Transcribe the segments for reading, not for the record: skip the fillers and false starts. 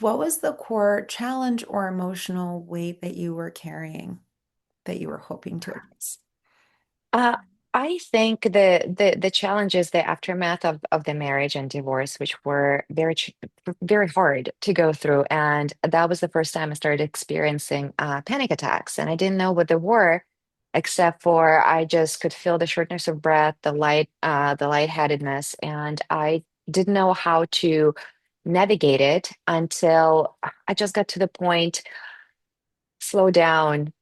What was the core challenge or emotional weight that you were carrying that you were hoping to address? Uh, I think the challenge is the aftermath of the marriage and divorce, which were very hard to go through. And that was the first time I started experiencing panic attacks. And I didn't know what they were, except for I just could feel the shortness of breath, the lightheadedness, and I didn't know how to navigate it until I just got to the point slow down.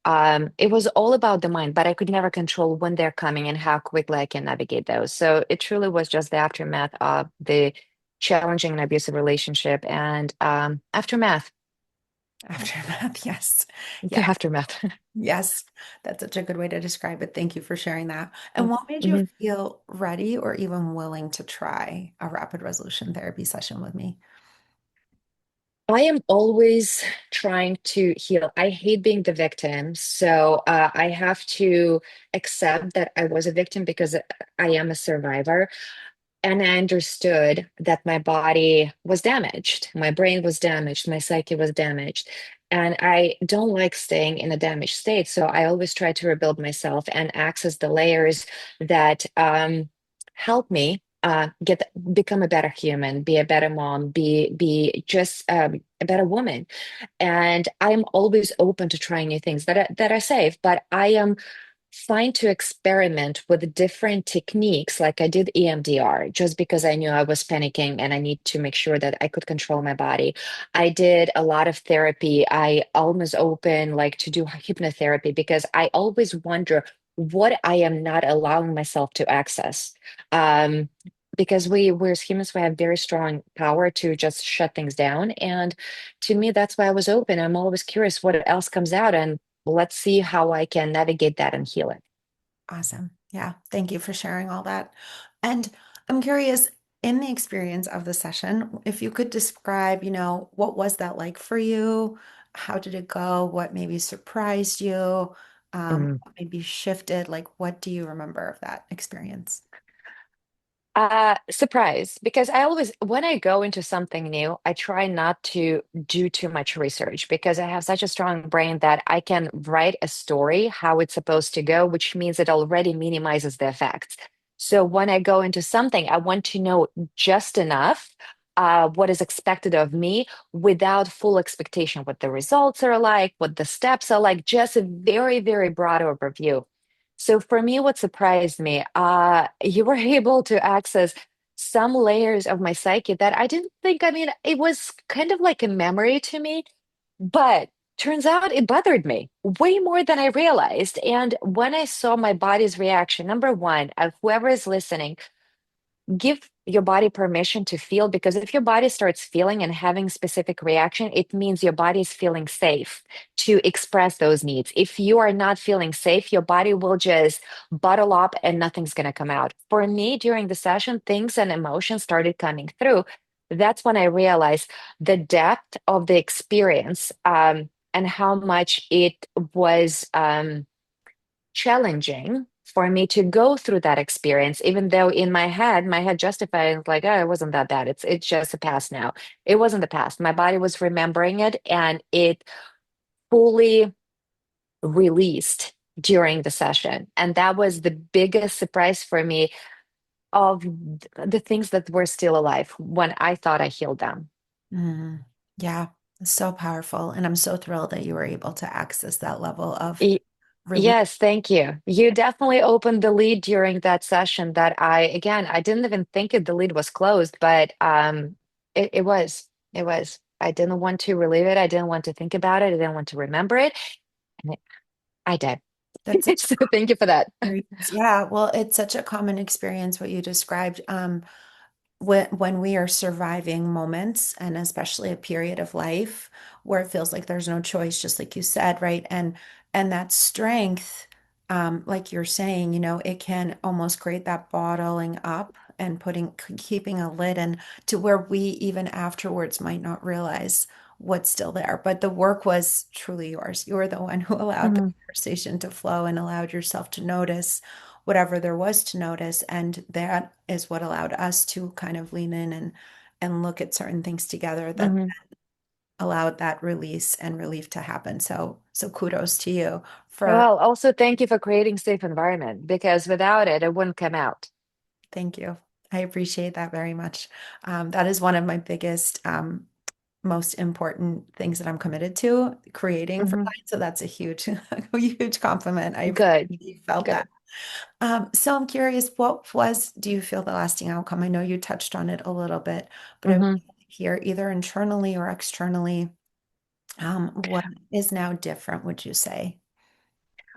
It was all about the mind, but I could never control when they're coming and how quickly I can navigate those. So it truly was just the aftermath of the challenging and abusive relationship and aftermath. Aftermath, yes. The Yeah, aftermath. yes. That's such a good way to describe it. Thank you for sharing that. And what made you Mhm. feel ready or even willing to try a rapid resolution therapy session with me? I am always trying to heal. I hate being the victim. So I have to accept that I was a victim because I am a survivor. And I understood that my body was damaged, my brain was damaged, my psyche was damaged. And I don't like staying in a damaged state. So I always try to rebuild myself and access the layers that help me become a better human, be a better mom, be just a better woman. And I'm always open to trying new things that are safe, but I am fine to experiment with different techniques. Like I did EMDR just because I knew I was panicking and I need to make sure that I could control my body. I did a lot of therapy. I almost open like to do hypnotherapy because I always wonder what I am not allowing myself to access. Um, because we as humans, we have very strong power to just shut things down. And to me, that's why I was open. I'm always curious what else comes out. And let's see how I can navigate that and heal it. Awesome. Yeah. Thank you for sharing all that. And I'm curious, in the experience of the session, if you could describe, what was that like for you? How did it go? What maybe surprised you? Mhm. What maybe shifted? Like, what do you remember of that experience? Surprise, because I always, when I go into something new, I try not to do too much research because I have such a strong brain that I can write a story how it's supposed to go, which means it already minimizes the effects. So when I go into something, I want to know just enough what is expected of me without full expectation, what the results are like, what the steps are like, just a very, very broad overview. So for me, what surprised me, you were able to access some layers of my psyche that I didn't think, I mean, it was kind of like a memory to me, but turns out it bothered me way more than I realized. And when I saw my body's reaction, number one, whoever is listening, give your body permission to feel because if your body starts feeling and having specific reaction, it means your body is feeling safe to express those needs. If you are not feeling safe, your body will just bottle up and nothing's going to come out. For me, during the session, things and emotions started coming through. That's when I realized the depth of the experience, and how much it was challenging for me to go through that experience, even though in my head justified like, oh, it wasn't that bad. It's just a past now. It wasn't the past. My body was remembering it and it fully released during the session. And that was the biggest surprise for me of the things that were still alive when I thought I healed them. Mm, yeah, it's so powerful. And I'm so thrilled that you were able to access that level of Y- relief. Yes, thank you. You definitely opened the lead during that session that again, I didn't even think it, the lead was closed, but it was. It was. I didn't want to relive it. I didn't want to think about it. I didn't want to remember it. And I did. That's such So thank you for that. experience. Yeah, well, it's such a common experience what you described. When we are surviving moments, and especially a period of life where it feels like there's no choice, just like you said, right? And that strength, like you're saying, it can almost create that bottling up and keeping a lid and to where we even afterwards might not realize what's still there. But the work was truly yours. You were the one who allowed the Mhm, conversation to flow and allowed yourself to notice whatever there was to notice. And that is what allowed us to kind of lean in and look at certain things together that mhm. allowed that release and relief to happen. So kudos to you for Well, also thank you for creating safe environment because without it, it wouldn't come out. thank you. I appreciate that very much. That is one of my biggest, most important things that I'm committed to creating for Hmm. clients. So that's a huge, a huge compliment. I appreciate Good, you felt good. that. So I'm curious, do you feel the lasting outcome? I know you touched on it a little bit, but I would Hmm. like to hear either internally or externally, what is now different, would you say?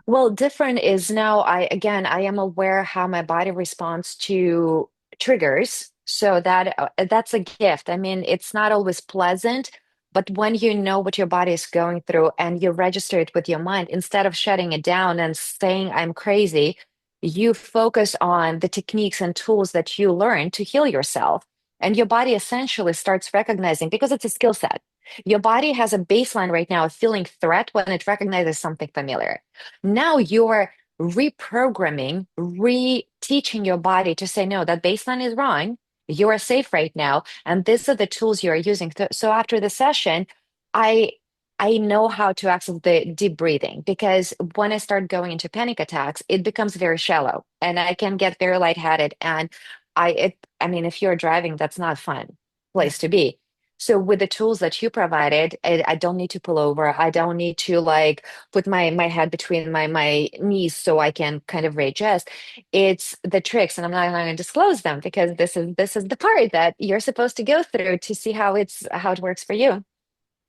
Well, different is now I am aware how my body responds to triggers. So that's a gift. I mean, it's not always pleasant, but when you know what your body is going through and you register it with your mind, instead of shutting it down and saying I'm crazy, you focus on the techniques and tools that you learn to heal yourself. And your body essentially starts recognizing because it's a skill set. Your body has a baseline right now of feeling threat when it recognizes something familiar. Now you're reprogramming, reteaching your body to say, no, that baseline is wrong. You are safe right now. And these are the tools you are using. So after the session, I I know how to access the deep breathing because when I start going into panic attacks, it becomes very shallow and I can get very lightheaded. And I mean, if you're driving, that's not a fun Yeah. place to be. So with the tools that you provided, I don't need to pull over. I don't need to like put my head between my knees so I can kind of readjust. It's the tricks, and I'm not going to disclose them because this is the part that you're supposed to go through to see how it works for you.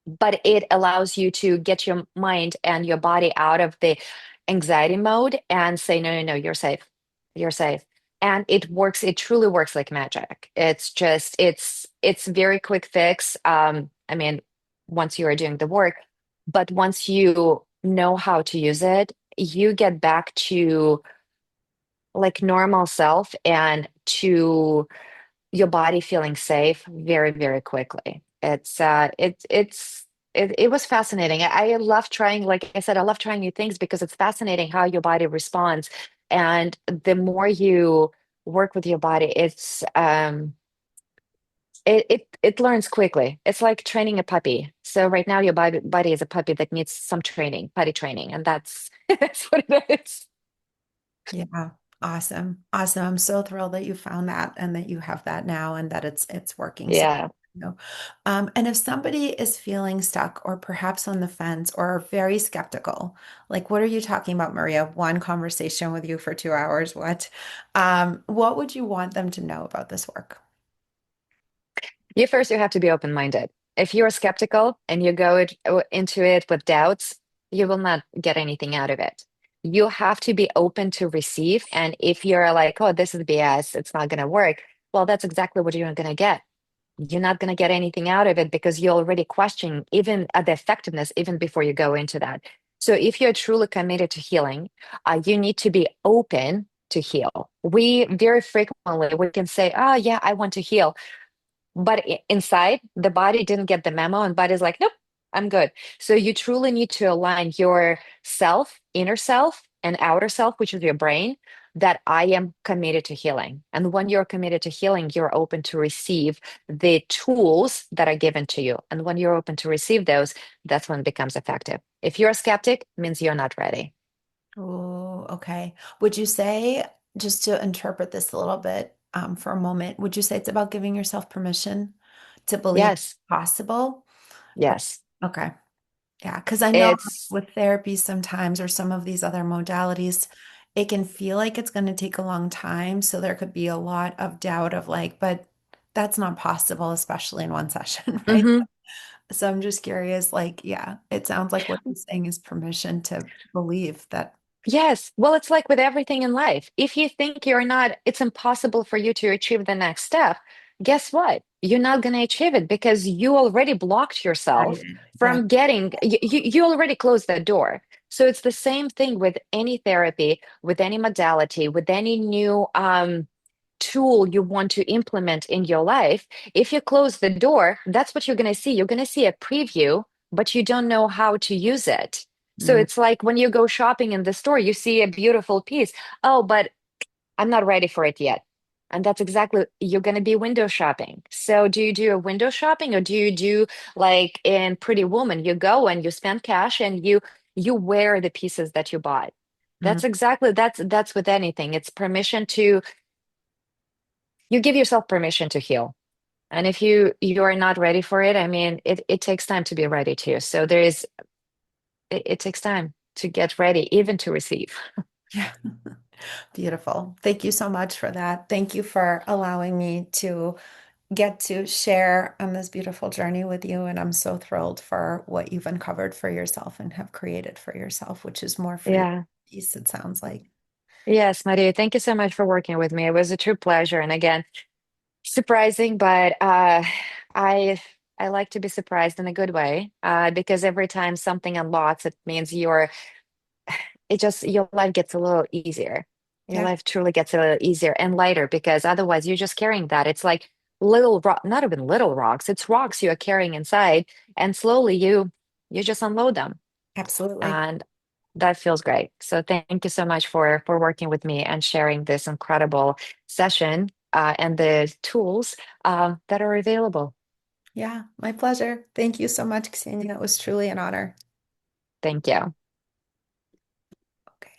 But it allows you to get your mind and your body out of the anxiety mode and say, no, no, no, you're safe. You're safe. And it works, it truly works like magic. It's very quick fix. I mean, once you are doing the work, but once you know how to use it, you get back to like normal self and to your body feeling safe very, very quickly. It was fascinating. I love trying, like I said, I love trying new things because it's fascinating how your body responds. And the more you work with your body, it learns quickly. It's like training a puppy. So right now your body is a puppy that needs some training, potty training, and that's that's what it is. Yeah. Awesome. Awesome. I'm so thrilled that you found that and that you have that now and that it's working. So, Yeah. you know, and if somebody is feeling stuck or perhaps on the fence or very skeptical, like what are you talking about, Maria? One conversation with you for 2 hours. What would you want them to know about this work? You have to be open-minded. If you're skeptical and you go into it with doubts, you will not get anything out of it. You have to be open to receive. And if you're like, oh, this is BS, it's not going to work, well, that's exactly what you're going to get. You're not going to get anything out of it because you're already questioning even the effectiveness even before you go into that. So if you're truly committed to healing, you need to be open to heal. We very frequently we can say, oh yeah, I want to heal, but inside the body didn't get the memo and body's like nope, I'm good. So you truly need to align your self, inner self and outer self, which is your brain, that I am committed to healing. And when you're committed to healing, you're open to receive the tools that are given to you. And when you're open to receive those, that's when it becomes effective. If you're a skeptic, it means you're not ready. Oh, okay. Would you say, just to interpret this a little bit, for a moment, would you say it's about giving yourself permission to believe it's Yes, possible? yes. Okay. Yeah, because I know It's with therapy sometimes or some of these other modalities, it can feel like it's going to take a long time. So there could be a lot of doubt of like, but that's not possible, especially in one session, right? mhm. So I'm just curious, like, yeah, it sounds like what you're saying is permission to believe that. Yes. Well, it's like with everything in life. If you think you're not, it's impossible for you to achieve the next step, guess what? You're not going to achieve it because you already blocked yourself Right. Yeah. from getting, you already closed that door. So it's the same thing with any therapy, with any modality, with any new tool you want to implement in your life. If you close the door, that's what you're going to see. You're going to see a preview, but you don't know how to use it. So Mm, it's like when you go shopping in the store, you see a beautiful piece. Oh, but I'm not ready for it yet. And that's exactly, you're going to be window shopping. So do you do a window shopping, or do you do like in Pretty Woman, you go and you spend cash and you wear the pieces that you bought. Mm, That's with anything. It's permission to, you give yourself permission to heal. And if you are not ready for it, I mean, it takes time to be ready too. So it takes time to get ready, even to receive. yeah. Beautiful. Thank you so much for that. Thank you for allowing me to get to share on this beautiful journey with you. And I'm so thrilled for what you've uncovered for yourself and have created for yourself, which is more freedom, Yeah. peace, it sounds like. Yes, Maria, thank you so much for working with me. It was a true pleasure. And again, surprising, but I I like to be surprised in a good way, because every time something unlocks, it means it just, your life gets a little easier. Your Yeah, life truly gets a little easier and lighter, because otherwise you're just carrying that. It's like little rock, not even little rocks. It's rocks you are carrying inside, and slowly you just unload them, absolutely. and that feels great. So thank you so much for working with me and sharing this incredible session, and the tools that are available. Yeah, my pleasure. Thank you so much, Ksenia. It was truly an honor. Thank you.